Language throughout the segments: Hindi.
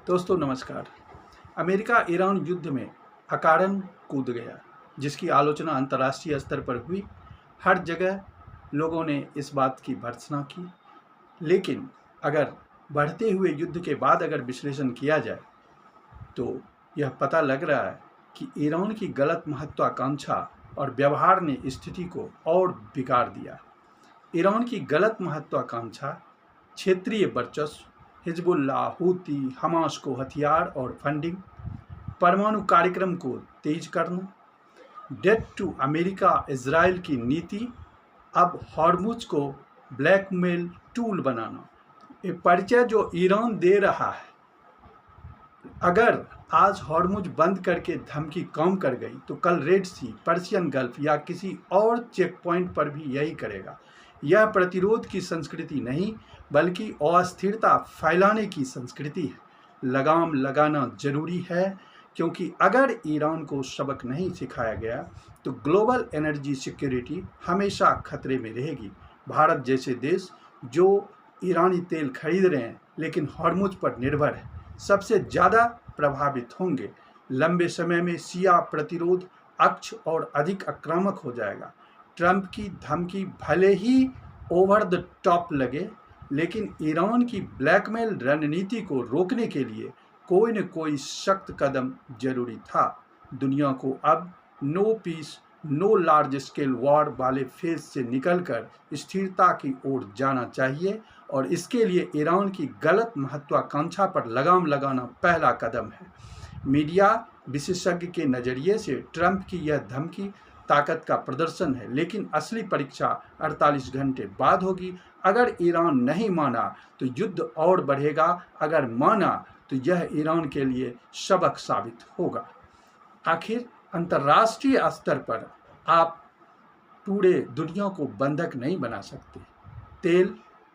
दोस्तों नमस्कार। अमेरिका ईरान युद्ध में अकारण कूद गया, जिसकी आलोचना अंतर्राष्ट्रीय स्तर पर हुई। हर जगह लोगों ने इस बात की भर्त्सना की। लेकिन अगर बढ़ते हुए युद्ध के बाद अगर विश्लेषण किया जाए तो यह पता लग रहा है कि ईरान की गलत महत्वाकांक्षा और व्यवहार ने स्थिति को और बिगाड़ दिया। ईरान की गलत महत्वाकांक्षा क्षेत्रीय वर्चस्व, हिजबुल्लाह, हूती, हमास को हथियार और फंडिंग, परमाणु कार्यक्रम को तेज करना, डेट टू अमेरिका इजराइल की नीति, अब हॉर्मुज को ब्लैकमेल टूल बनाना, ये परिचय जो ईरान दे रहा है। अगर आज हॉर्मुज बंद करके धमकी कम कर गई तो कल रेड सी, पर्शियन गल्फ या किसी और चेक पॉइंट पर भी यही करेगा। यह प्रतिरोध की संस्कृति नहीं बल्कि अस्थिरता फैलाने की संस्कृति है। लगाम लगाना जरूरी है, क्योंकि अगर ईरान को सबक नहीं सिखाया गया तो ग्लोबल एनर्जी सिक्योरिटी हमेशा खतरे में रहेगी। भारत जैसे देश जो ईरानी तेल खरीद रहे हैं लेकिन हॉर्मुज पर निर्भर है, सबसे ज़्यादा प्रभावित होंगे। लंबे समय में शिया प्रतिरोध अक्ष और अधिक आक्रामक हो जाएगा। ट्रंप की धमकी भले ही ओवर द टॉप लगे, लेकिन ईरान की ब्लैकमेल रणनीति को रोकने के लिए कोई न कोई सख्त कदम जरूरी था। दुनिया को अब no peace no large scale war वाले फेज से निकलकर स्थिरता की ओर जाना चाहिए, और इसके लिए ईरान की गलत महत्वाकांक्षा पर लगाम लगाना पहला कदम है। मीडिया विशेषज्ञ के नज़रिए से ट्रंप की यह धमकी ताकत का प्रदर्शन है, लेकिन असली परीक्षा 48 घंटे बाद होगी। अगर ईरान नहीं माना तो युद्ध और बढ़ेगा, अगर माना तो यह ईरान के लिए सबक साबित होगा। आखिर अंतर्राष्ट्रीय स्तर पर आप पूरे दुनिया को बंधक नहीं बना सकते। तेल,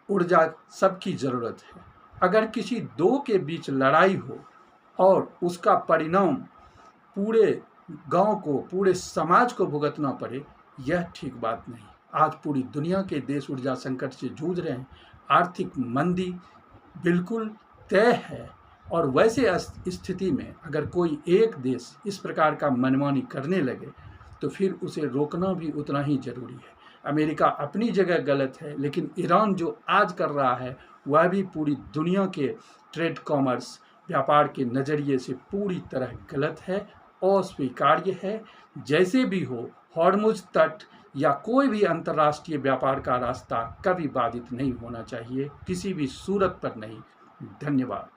ऊर्जा सबकी ज़रूरत है। अगर किसी दो के बीच लड़ाई हो और उसका परिणाम पूरे गांव को, पूरे समाज को भुगतना पड़े, यह ठीक बात नहीं। आज पूरी दुनिया के देश ऊर्जा संकट से जूझ रहे हैं। आर्थिक मंदी बिल्कुल तय है, और वैसे स्थिति में अगर कोई एक देश इस प्रकार का मनमानी करने लगे तो फिर उसे रोकना भी उतना ही जरूरी है। अमेरिका अपनी जगह गलत है, लेकिन ईरान जो आज कर रहा है वह भी पूरी दुनिया के ट्रेड कॉमर्स व्यापार के नज़रिए से पूरी तरह गलत है, अस्वीकार्य है। जैसे भी हो, हॉर्मुज तट या कोई भी अंतर्राष्ट्रीय व्यापार का रास्ता कभी बाधित नहीं होना चाहिए, किसी भी सूरत पर नहीं। धन्यवाद।